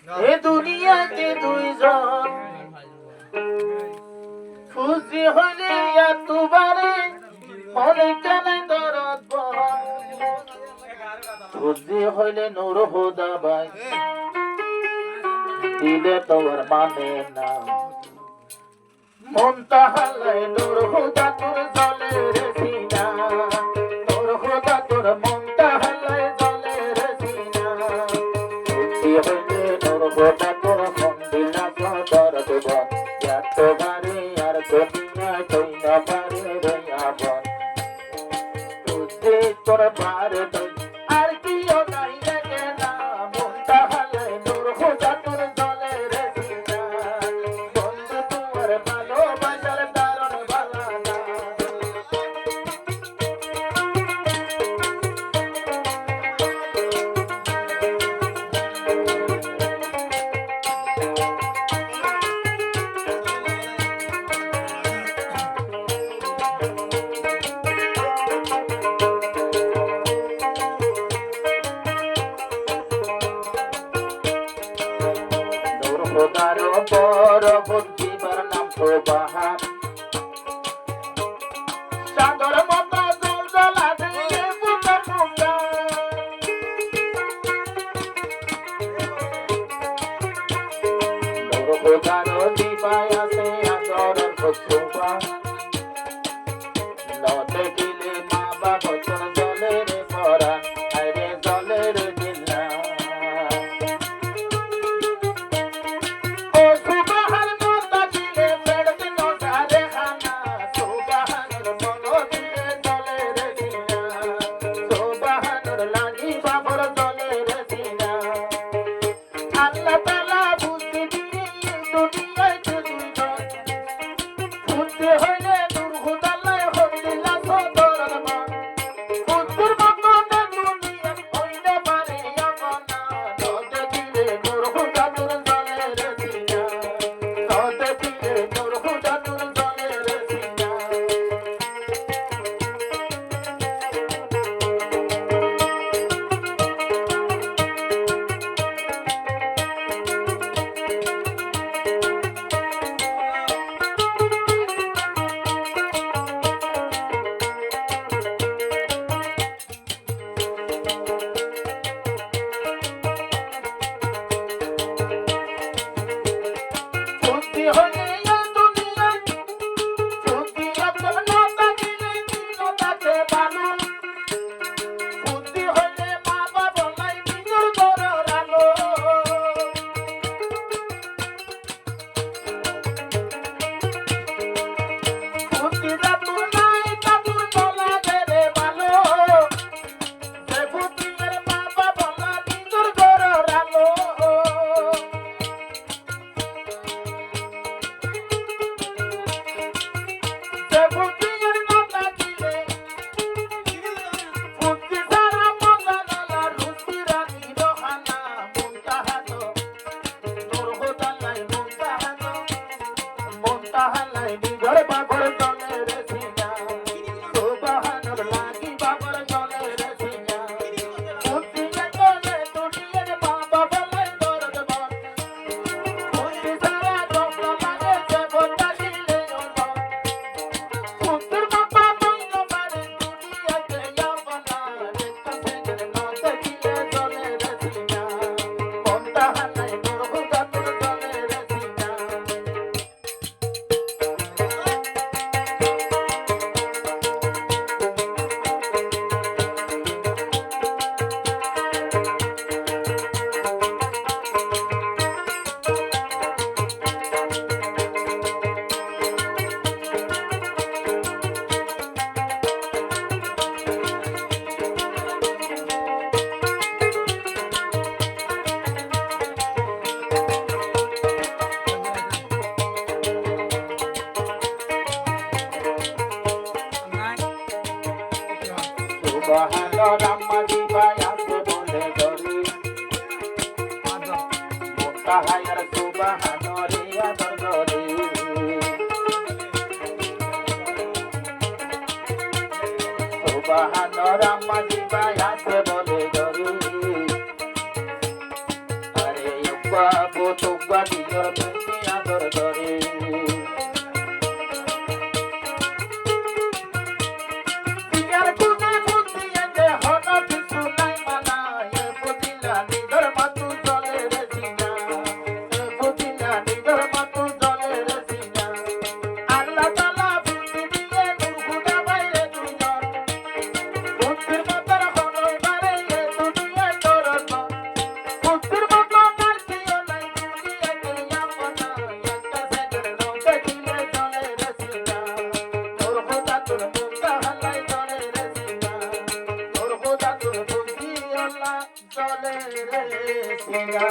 এ দুনিয়াতে দুইজন খুশি হইলে এতবারে অনেক নাই দরদ বহন খুশি হইলে নূর হুদা ভাই দিলে তোর মানে না মনটা হালাই নূর হুদা তোর জলে রেসিনা নূর হুদা তোর মনটা হালাই জলে রেসিনা খুশি হইলে নূর হুদা তোর মন দিলা দরদ বহন এতবারে আর দুনিয়া কই না পারে রে আপন তুই তোর পারে আর কিও নাই লাগে না মনটা হালাই নূর হুদা তোর জলে রেসিনা বন্ধু তোমার ভালোবাসার কারণ ভালা না নূর হুদার পর বুদ্ধিবার নাম তো বাহার সাগর মতো জল জ্বলা দিয়ে বুকের মুখা নূর হুদার দিবায় আছে আদরের প্রতিভা ন দেখিলে মা বাবা তোর জলের পরা আরে জলের দিলা ও সুবহান মতো দিলে ফেরত নজারে খানা সুবহানের মনো দিলে জলের দিলা সুবহানের লাগি বাবর জলের দিলা আল্লাহ তাআলা বুঝতে দিয়ে দুনিয়ায় দুইজন বুঝতে হইলে নূর হুদাল্লাহ হইলা সদর মন বুঝুর মনে দুনিয়া হইলে পারে আপনা নদে দিলে নূর হুদা নূর জলের দিলা নদে দিলে নূর হুদা নূর জলের দিলা বুঝতে হইলে দুনিয়া বুদ্ধি আপনার নতা দিলে নতাকে ভালো বুদ্ধি হইলে মা বাবা লাই নিজের ঘরের আলো বুদ্ধি যাতুর নাই তাতুর বলা দেবে ভালো সে বুদ্ধির মা বাবা লাই নিজের ঘরের আলো সে বুদ্ধির নতা দিলে বুদ্ধি সারা মজা নালা রুচি রানী রোহানা মুনতাহানো নূর হুদাল্লাহ মুনতাহালাই নিজর বাবর জলের সিনা সুবহানার লাগি বাবর জলের সিনা বুদ্ধি গলে দুনিয়ার বাবা বলে দরদ বন বুদ্ধি সারা জপলা লাগে সে বোতা দিলে ওজন বুদ্ধির বাবা বইল পারে দুনিয়াতে আপনা রেখা সেজে নতে দিলে জলের সিনা মুনতাহালাই নূর হুদা তোর জলের সিনা সুবহান রাম্মা দিবায় আছে বলে গরি মুনতাহায়ার সুবহান রে আদর গরি সুবহান রাম্মা দিবায় আছে বলে গরি আরে বাবু তুবা দিয়র তুমি আদর করে দিয়ার কুনে বুঝিয়ে যে হন কিছু নাই মানা এ বুঝিলা নিজর মাতু জলে রে সিনা এ বুঝিলা নিজর মাতু জলে রে সিনা আল্লাহ তাআলা বুদ্ধি দিয়ে নূর খুদা বাইরে দুজন বুদ্ধির মাতার হলো বারে এ দুনিয়া তোর বুদ্ধির মতো তার কেউ নাই দুনিয়া দুনিয়া মনা একটা সেকেন্ড লোক দেখিলে জলে রে সিনা নূর খুদা তোর মুক্তা হালাই জলে রে সিনা নূর খুদা তোর বুদ্ধি আল্লাহ জলে রে সিনা